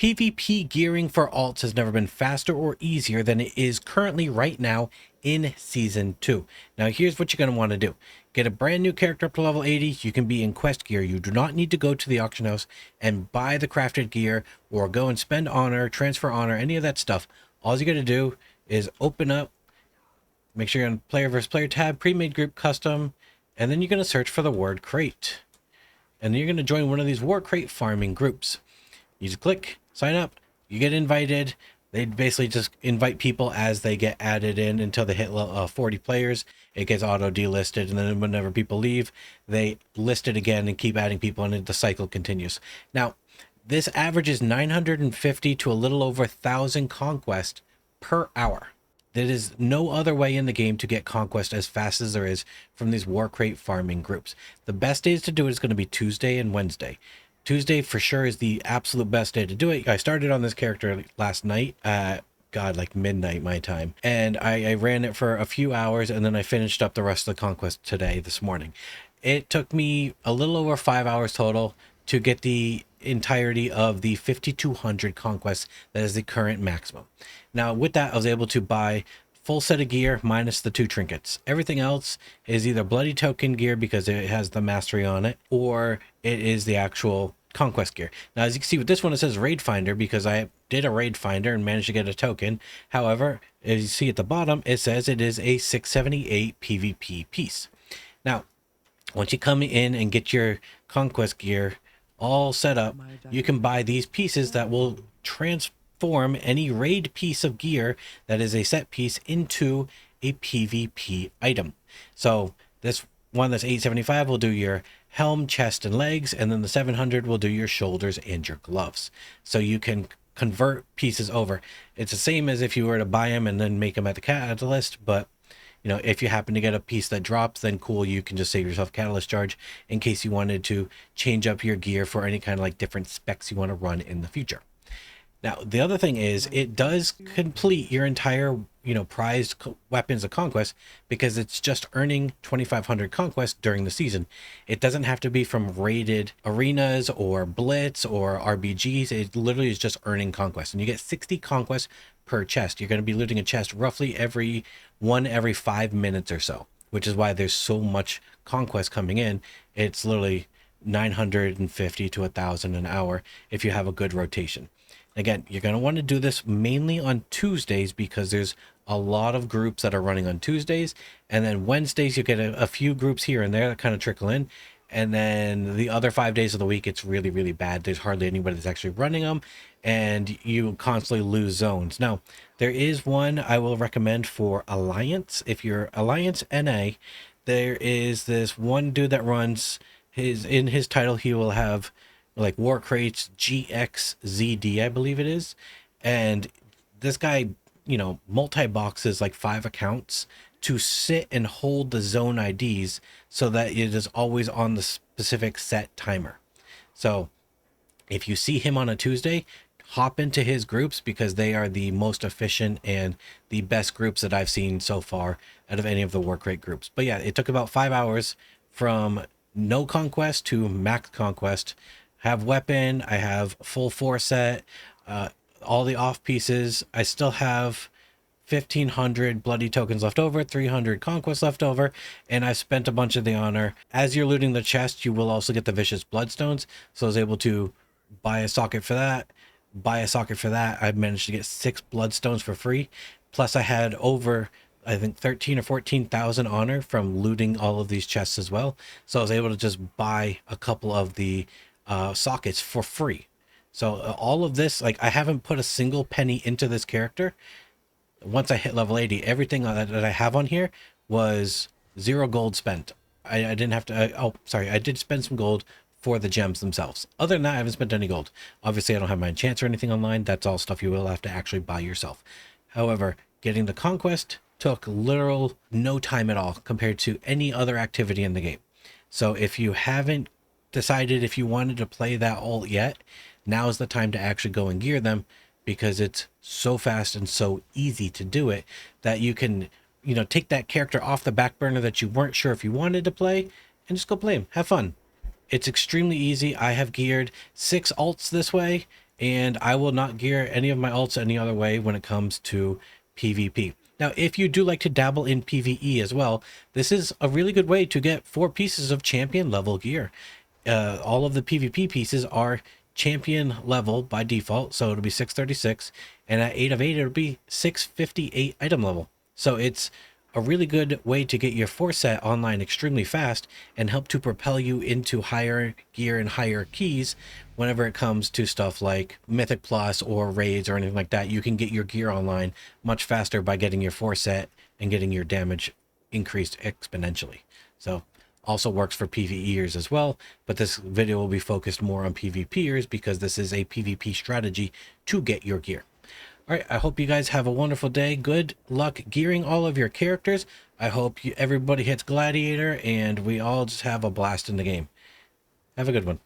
PvP gearing for alts has never been faster or easier than it is currently right now in Season 2. Now here's what you're going to want to do. Get a brand new character up to level 80. You can be in quest gear. You do not need to go to the auction house and buy the crafted gear or go and spend honor, transfer honor, any of that stuff. All you got to do is open up, make sure you're on player versus player tab, pre-made group custom, and then you're going to search for the word crate. And then you're going to join one of these war crate farming groups. You just click, sign up, you get invited. They basically just invite people as they get added in until they hit 40 players. It gets auto delisted, and then whenever people leave, they list it again and keep adding people, and the cycle continues. Now, this averages 950 to a little over 1,000 conquest per hour. There is no other way in the game to get conquest as fast as there is from these war crate farming groups. The best days to do it is going to be Tuesday and Wednesday. Tuesday for sure is the absolute best day to do it. I started on this character last night at like midnight my time, and I ran it for a few hours, and then I finished up the rest of the conquest today, this morning. It took me a little over 5 hours total to get the entirety of the 5,200 conquests that is the current maximum. Now with that, I was able to buy full set of gear minus the 2 trinkets. Everything else is either bloody token gear because it has the mastery on it, or it is the actual conquest gear. Now as you can see with this one, it says raid finder because I did a raid finder and managed to get a token. However, as you see at the bottom, it says it is a 678 PvP piece. Now once you come in and get your conquest gear all set up, you can buy these pieces that will transform any raid piece of gear that is a set piece into a PvP item. So this one that's 875 will do your helm, chest, and legs, and then the 700 will do your shoulders and your gloves. So you can convert pieces over. It's the same as if you were to buy them and then make them at the catalyst, but you know, if you happen to get a piece that drops, then cool, you can just save yourself catalyst charge in case you wanted to change up your gear for any kind of like different specs you want to run in the future. Now, the other thing is it does complete your entire, prized weapons of conquest because it's just earning 2,500 conquest during the season. It doesn't have to be from raided arenas or blitz or RBGs. It literally is just earning conquest, and you get 60 conquest per chest. You're going to be looting a chest roughly every 5 minutes or so, which is why there's so much conquest coming in. It's literally 950 to 1,000 an hour if you have a good rotation. Again, you're going to want to do this mainly on Tuesdays because there's a lot of groups that are running on Tuesdays, and then Wednesdays you get a few groups here and there that kind of trickle in, and then the other 5 days of the week it's really, really bad. There's hardly anybody that's actually running them, and you constantly lose zones. Now, there is one I will recommend for Alliance. If you're Alliance NA, there is this one dude that runs in his title, he will have like war crates GXZD, I believe it is, and this guy, multi-boxes like 5 accounts to sit and hold the zone IDs so that it is always on the specific set timer. So if you see him on a Tuesday, hop into his groups because they are the most efficient and the best groups that I've seen so far out of any of the war crate groups. But yeah, it took about 5 hours from no conquest to max conquest. Have weapon, I have full 4 set, all the off pieces. I still have 1,500 bloody tokens left over, 300 conquest left over, and I spent a bunch of the honor. As you're looting the chest, you will also get the vicious bloodstones, so I was able to buy a socket for that. I managed to get 6 bloodstones for free, plus I had over, I think, 13 or 14,000 honor from looting all of these chests as well, so I was able to just buy a couple of the sockets for free. So all of this, like, I haven't put a single penny into this character. Once I hit level 80, everything that I have on here was 0 gold spent. I didn't have to, I did spend some gold for the gems themselves. Other than that, I haven't spent any gold. Obviously, I don't have my enchants or anything online. That's all stuff you will have to actually buy yourself. However, getting the conquest took literal no time at all compared to any other activity in the game. So if you haven't decided if you wanted to play that ult yet, now is the time to actually go and gear them, because it's so fast and so easy to do it that you can, take that character off the back burner that you weren't sure if you wanted to play and just go play him. Have fun. It's extremely easy. I have geared 6 alts this way, and I will not gear any of my alts any other way when it comes to PvP. Now, if you do like to dabble in PvE as well, this is a really good way to get 4 pieces of champion level gear. All of the PvP pieces are champion level by default, so it'll be 636, and at 8 of 8 it'll be 658 item level. So it's a really good way to get your 4 set online extremely fast and help to propel you into higher gear and higher keys whenever it comes to stuff like Mythic Plus or raids or anything like that. You can get your gear online much faster by getting your 4 set and getting your damage increased exponentially. So also works for PvEers as well, but this video will be focused more on PvPers because this is a PvP strategy to get your gear. All right, I hope you guys have a wonderful day. Good luck gearing all of your characters. I hope everybody hits Gladiator and we all just have a blast in the game. Have a good one.